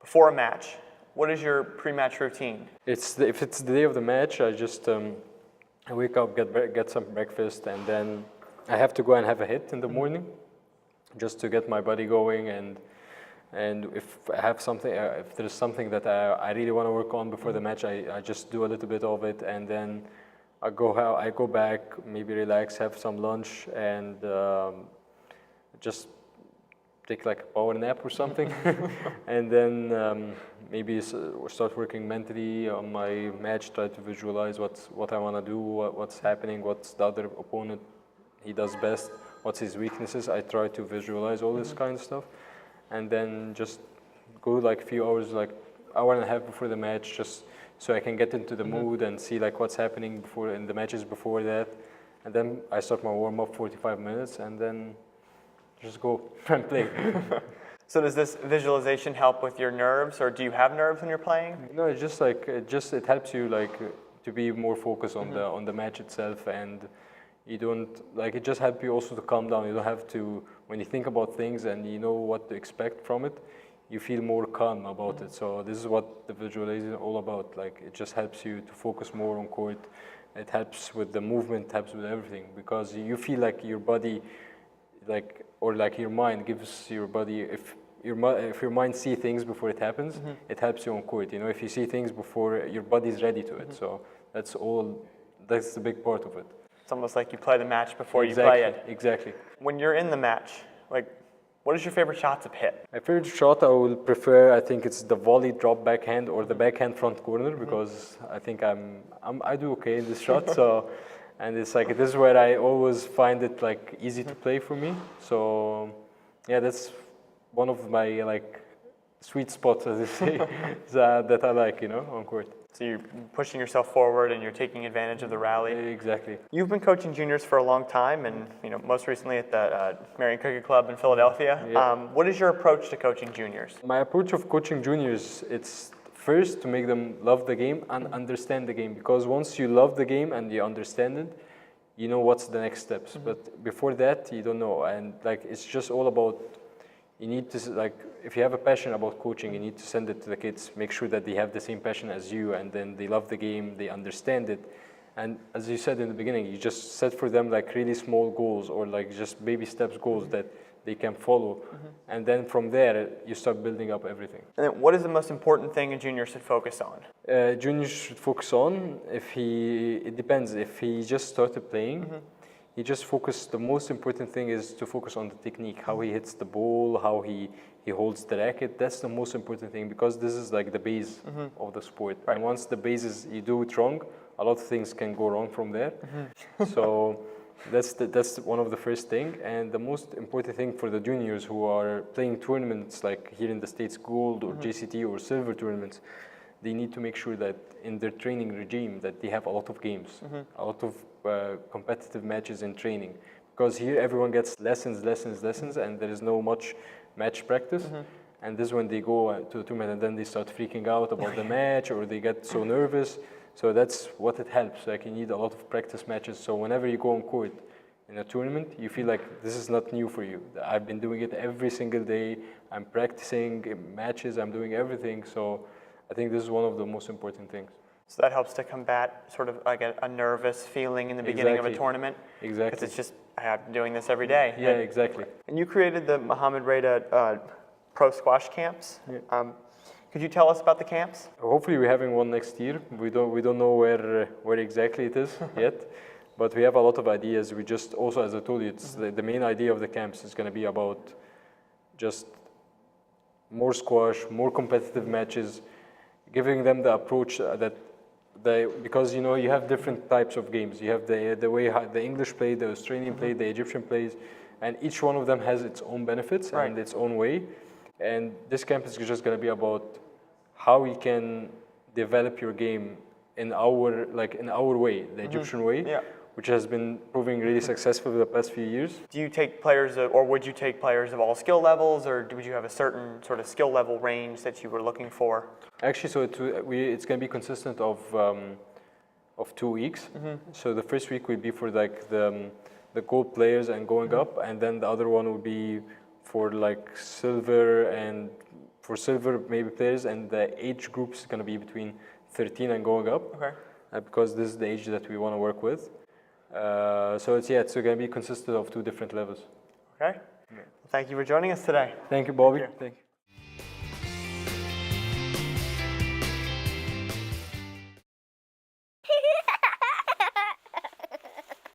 Before a match, what is your pre-match routine? If it's the day of the match, I just I wake up, get some breakfast, and then I have to go and have a hit in the morning, just to get my body going. And if I have something, if there's something that I really want to work on before the match, I just do a little bit of it, and then I go back, maybe relax, have some lunch, and just take like a power nap or something, and then maybe start working mentally on my match, try to visualize what I want to do, what's happening, what's the other opponent he does best, what's his weaknesses. I try to visualize all this kind of stuff, and then just go like a few hours, like hour and a half before the match, just so I can get into the mood and see like what's happening before in the matches before that, and then I start my warm up 45 minutes, and then just go and play. So does this visualization help with your nerves, or do you have nerves when you're playing? No, it's just like it helps you like to be more focused on the match itself, and you don't like it just helps you also to calm down. You don't have to, when you think about things and you know what to expect from it, you feel more calm about it. So this is what the visualization is all about. Like it just helps you to focus more on court. It helps with the movement, helps with everything, because you feel like your body, like, or like your mind gives your body, if your mind see things before it happens, it helps you on court. You know, if you see things before, your body's ready to it. So that's the big part of it. It's almost like you play the match before you play it. Exactly. When you're in the match, like, what is your favorite shot to hit? My favorite shot, I will prefer, I think it's the volley drop backhand or the backhand front corner, because I think I do okay in this shot. So, and it's like, this is where I always find it like easy to play for me. So yeah, that's one of my like sweet spots, as they say, that I like, you know, on court. So you're pushing yourself forward and you're taking advantage of the rally. Exactly. You've been coaching juniors for a long time, and you know, most recently at the Marion Cricket Club in Philadelphia. Yeah. What is your approach to coaching juniors? My approach of coaching juniors, it's first to make them love the game and understand the game, because once you love the game and you understand it, you know what's the next steps. But before that, you don't know, and like it's just all about, you need to, like, if you have a passion about coaching, you need to send it to the kids, make sure that they have the same passion as you, and then they love the game, they understand it. And as you said in the beginning, you just set for them like really small goals, or like just baby steps goals that they can follow. And then from there, you start building up everything. And then what is the most important thing a junior should focus on? Junior should focus on, it depends, if he just started playing, he just focus, the most important thing is to focus on the technique, how he hits the ball, how he holds the racket. That's the most important thing, because this is like the base of the sport. Right. And once the base is, you do it wrong, a lot of things can go wrong from there. So that's one of the first thing. And the most important thing for the juniors who are playing tournaments like here in the States, gold or JCT or silver tournaments, they need to make sure that in their training regime that they have a lot of games, a lot of competitive matches in training. Because here everyone gets lessons, and there is no much match practice. And this is when they go to the tournament and then they start freaking out about the match, or they get so nervous. So that's what it helps. Like you need a lot of practice matches. So whenever you go on court in a tournament, you feel like this is not new for you. I've been doing it every single day. I'm practicing matches, I'm doing everything. So I think this is one of the most important things. So that helps to combat sort of like a nervous feeling in the beginning of a tournament. Exactly. Because it's just, I'm doing this every day. Yeah, exactly. And you created the Mo Reda Pro Squash Camps. Yeah. Could you tell us about the camps? Hopefully we're having one next year. We don't know where exactly it is yet, but we have a lot of ideas. We just also, as I told you, it's the main idea of the camps is going to be about just more squash, more competitive matches, giving them the approach because you know you have different types of games. You have the way the English play, the Australian play, the Egyptian plays, and each one of them has its own benefits and its own way. And this camp is just going to be about how you can develop your game in our way, the Egyptian way, which has been proving really successful for the past few years. Do you take players, or would you take players of all skill levels, or would you have a certain sort of skill level range that you were looking for? Actually, so it's going to be consistent of 2 weeks. So the first week will be for like the gold players and going up, and then the other one will be for like silver and for silver maybe players, and the age group is going to be between 13 and going up. Okay. Because this is the age that we want to work with. So it's going to be consistent of 2 different levels. Okay. Well, thank you for joining us today. Thank you, Bobby. Thank you. Thank you.